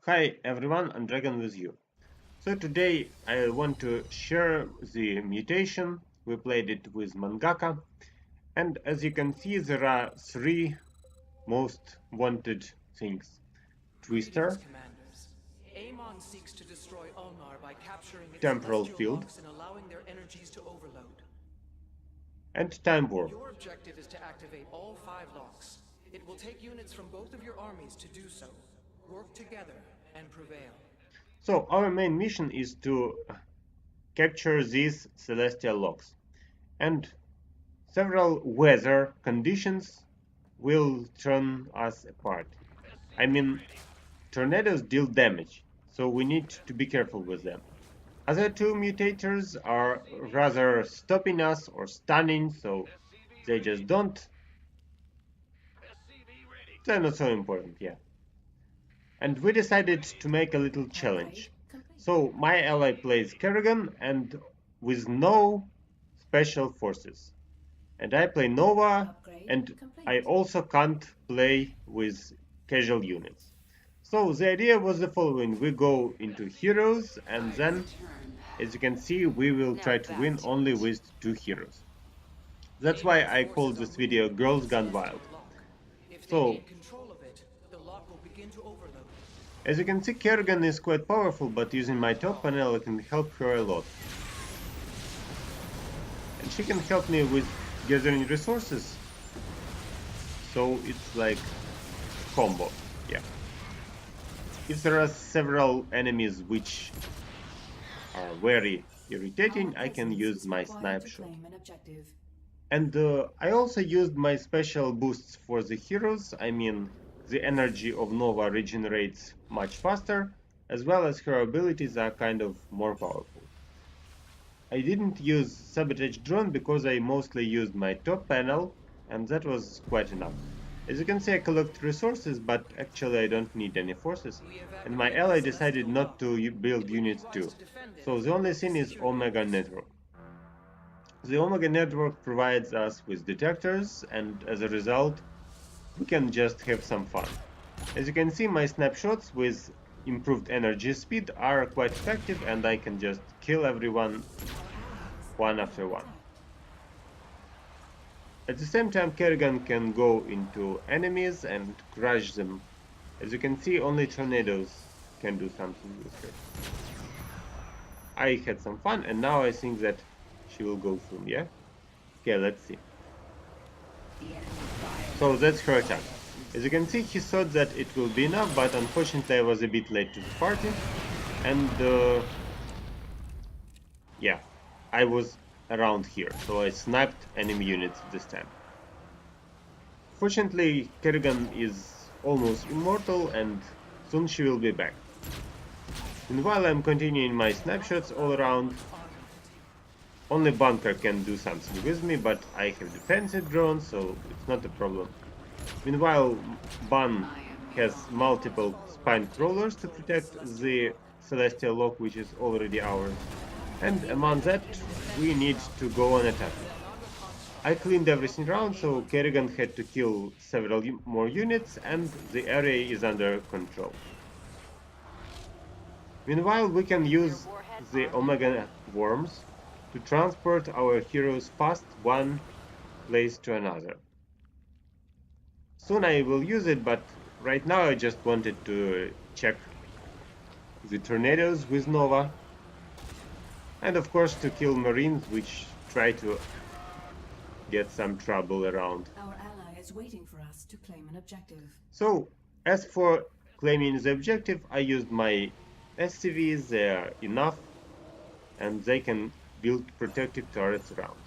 Hi everyone, I'm Dragon with you. So today I want to share the mutation. We played it with Mangaka, and as you can see there are three most wanted things. Greetings, Twister, commanders. Amon seeks to destroy Ulnar by capturing its Temporal celestial Field, locks and allowing their energies to overload. and Time Warp. Your objective is to activate all 5 locks. It will take units from both of your armies to do so. Work together and prevail. So our main mission is to capture these celestial locks, and several weather conditions will turn us apart. I mean, tornadoes deal damage, so we need to be careful with them. Other two mutators are rather stopping us or stunning, so they just don't. They're not so important, yeah. And we decided to make a little challenge. So my ally plays Kerrigan and with no special forces. And I play Nova, and I also can't play with casual units. So the idea was the following: we go into heroes, and then, as you can see, we will try to win only with two heroes. That's why Amon's I called forces are this within video one Girls Gone celestial Wild. lock. If they So, gain control of it, the lock will begin to overload. as you can see, Kerrigan is quite powerful, but using my top panel I can help her a lot. And she can help me with gathering resources. So it's like combo, yeah. If there are several enemies which are very irritating, I can use my snapshot. And I also used my special boosts for the heroes. I mean, the energy of Nova regenerates much faster, as well as her abilities are kind of more powerful. I didn't use Sabotage Drone because I mostly used my top panel, and that was quite enough. As you can see, I collect resources, but actually I don't need any forces, and my ally decided not to build units too. So the only thing is Omega Network. The Omega Network provides us with detectors, and as a result, we can just have some fun. As you can see, my snapshots with improved energy speed are quite effective, and I can just kill everyone one after one. At the same time, Kerrigan can go into enemies and crush them. As you can see, only tornadoes can do something with her. I had some fun, and now I think that she will go soon, yeah? Okay, let's see. So that's her attack. As you can see, he thought that it will be enough, but unfortunately I was a bit late to the party. And yeah, I was around here, so I sniped enemy units this time. Fortunately, Kerrigan is almost immortal, and soon she will be back. Meanwhile, I'm continuing my snapshots all around. Only Bunker can do something with me, but I have defensive drones, so it's not a problem. Meanwhile, Ban has multiple spine crawlers to protect the celestial lock, which is already ours. And among that, we need to go on attacking. I cleaned everything around, so Kerrigan had to kill several more units, and the area is under control. Meanwhile, we can use the Omega worms to transport our heroes past one place to another. Soon I will use it, but right now I just wanted to check the tornadoes with Nova, and of course to kill Marines which try to get some trouble around. Our ally is waiting for us to claim an objective. So, as for claiming the objective, I used my SCVs, they are enough, and they can build protective turrets around.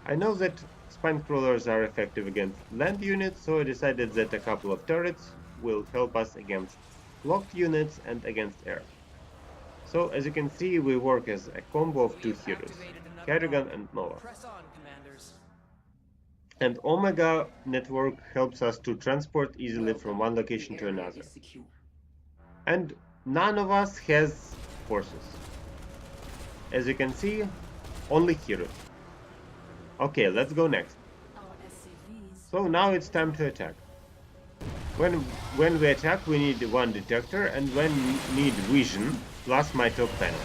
I know that spine crawlers are effective against land units, so I decided that a couple of turrets will help us against locked units and against air. So as you can see, we work as a combo of two heroes, Kerrigan and Nova. Press on, commanders. And Omega Network helps us to transport easily from one location to another. And none of us has forces. As you can see, only heroes. Okay, let's go next. So now it's time to attack. When we attack, we need one detector, and when we need vision, plus my top panel.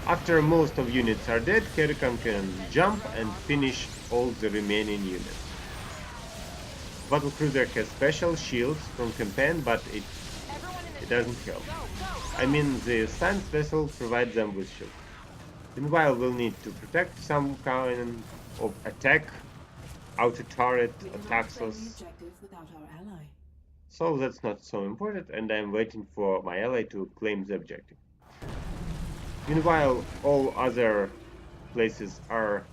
After most of units are dead, Kerrigan can jump and finish all the remaining units. Battlecruiser has special shields from campaign, but it doesn't help. I mean, the science vessel provides them with shields. Meanwhile, we'll need to protect some kind of attack. Outer turret We cannot attacks claim the us. objective without our ally. So that's not so important, and I'm waiting for my ally to claim the objective. Meanwhile, all other places are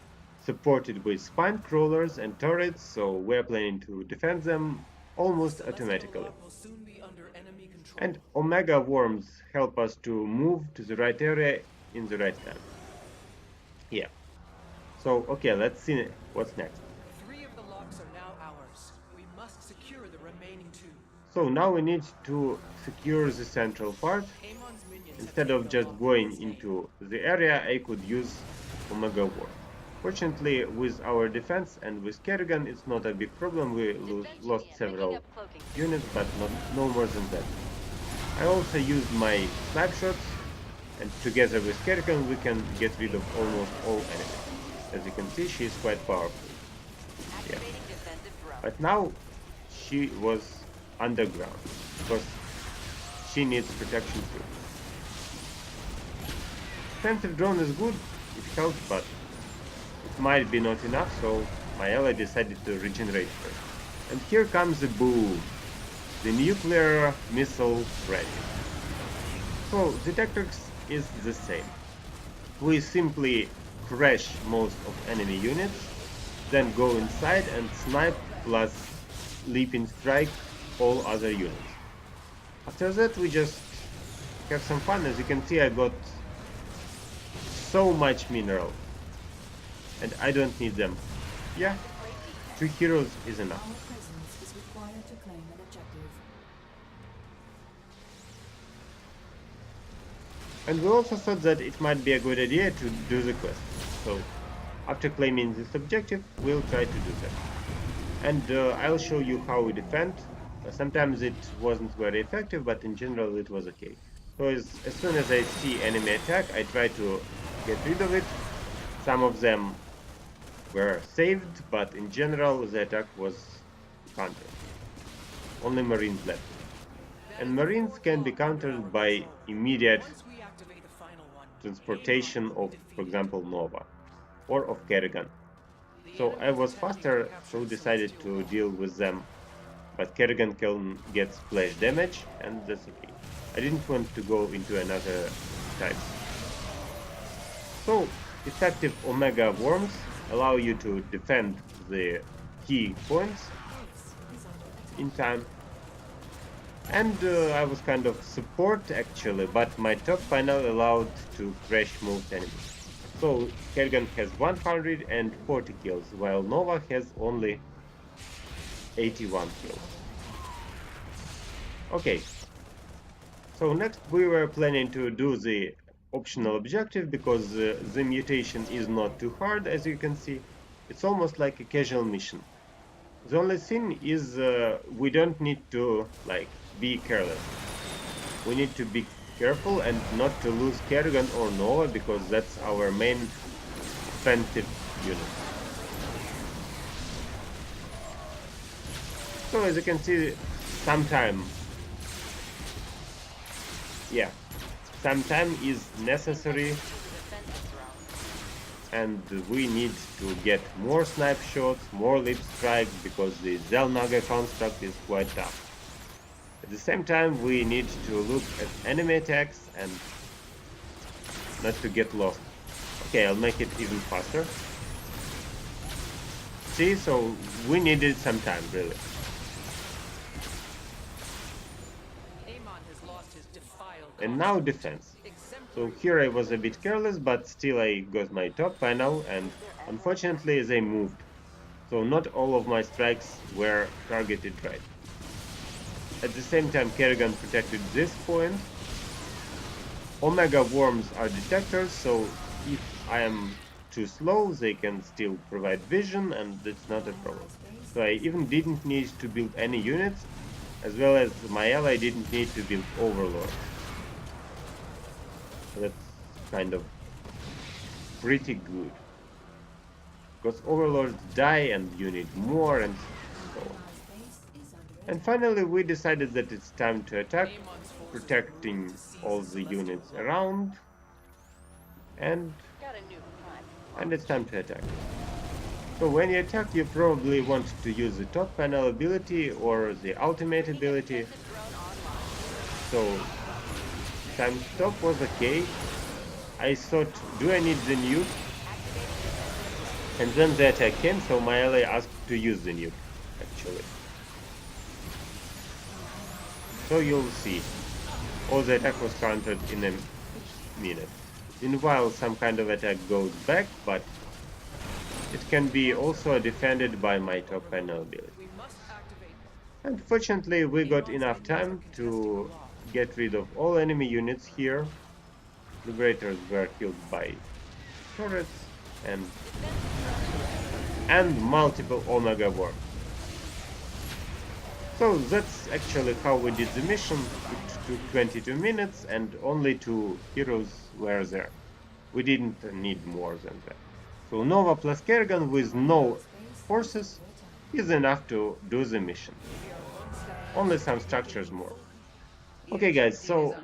supported with spine crawlers and turrets, so we're planning to defend them almost Celestial automatically. Rock will soon be under enemy control. And Omega Worms help us to move to the right area in the right time. Yeah. So, okay, let's see what's next. 3 of the locks are now ours. We must secure the remaining 2. So now we need to secure the central part. Amon's minions have Instead taken of the just lock going in his name. into the area, I could use Omega Warp. Fortunately, with our defense and with Kerrigan, it's not a big problem. We lost several units, but no more than that. I also used my snipe shots, and together with Kerrigan, we can get rid of almost all enemies. As you can see, she is quite powerful. Yeah. But now she was underground, because she needs protection too. Defensive drone is good, it helps, but it might be not enough, so my ally decided to regenerate first. And here comes the boom, the nuclear missile ready. So the tactics is the same. We simply crash most of enemy units, then go inside and snipe plus leaping strike all other units. After that we just have some fun. As you can see, I got so much mineral and I don't need them. Yeah, 2 heroes is enough. Our presence is required to claim an objective. And we also thought that it might be a good idea to do the quest. So after claiming this objective, we'll try to do that. And I'll show you how we defend. Sometimes it wasn't very effective, but in general it was okay. So as soon as I see enemy attack, I try to get rid of it. Some of them were saved, but in general the attack was countered. Only Marines left. And Marines can be countered by immediate Once we activate the final one, transportation Amon will of, be for defeated. example, Nova or of Kerrigan. So I was faster, so decided to deal with them, but Kerrigan can get splash damage, and that's okay. I didn't want to go into another type. So effective Omega Worms allow you to defend the key points in time. And I was kind of support actually, but my top panel allowed to crash most enemies. So Kerrigan has 140 kills, while Nova has only 81 kills. Okay, so next we were planning to do the optional objective, because the mutation is not too hard, as you can see. It's almost like a casual mission. The only thing is we don't need to be careless. We need to be careful and not to lose Kerrigan or Nova, because that's our main offensive unit. So as you can see, some time is necessary, and we need to get more snipe shots, more leap strikes, because the Zelnaga construct is quite tough. At the same time, we need to look at enemy attacks and not to get lost. Okay, I'll make it even faster. See, so we needed some time, really. Amon has lost his defiled And now construct. defense. So Exemplary. here I was a bit careless, but still I got my top panel, and unfortunately they moved. So not all of my strikes were targeted right. At the same time, Kerrigan protected this point. Omega Worms are detectors, so if I am too slow, they can still provide vision, and that's not a problem. So I even didn't need to build any units. as well as my ally didn't need to build Overlord. So that's kind of pretty good. Because Overlords die and you need more and so on. And finally we decided that it's time to attack, protecting all the units around, and it's time to attack. So when you attack, you probably want to use the top panel ability or the ultimate ability. So time stop was okay. I thought, do I need the nuke? And then the attack came, so my ally asked to use the nuke, actually. So you'll see. All the attack was countered in a minute. Meanwhile, some kind of attack goes back, but it can be also defended by my top panel ability. Unfortunately, we got enough time to get rid of all enemy units here. Liberators were killed by turrets and multiple Omega Warps. So that's actually how we did the mission. It took 22 minutes and only 2 heroes were there. We didn't need more than that. So Nova plus Kerrigan with no forces is enough to do the mission. Only some structures more. Okay guys, so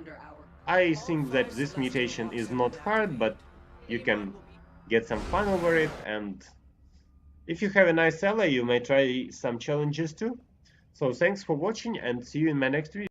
I think that this mutation is not hard, but you can get some fun over it, and if you have a nice ally, you may try some challenges too. So thanks for watching and see you in my next video.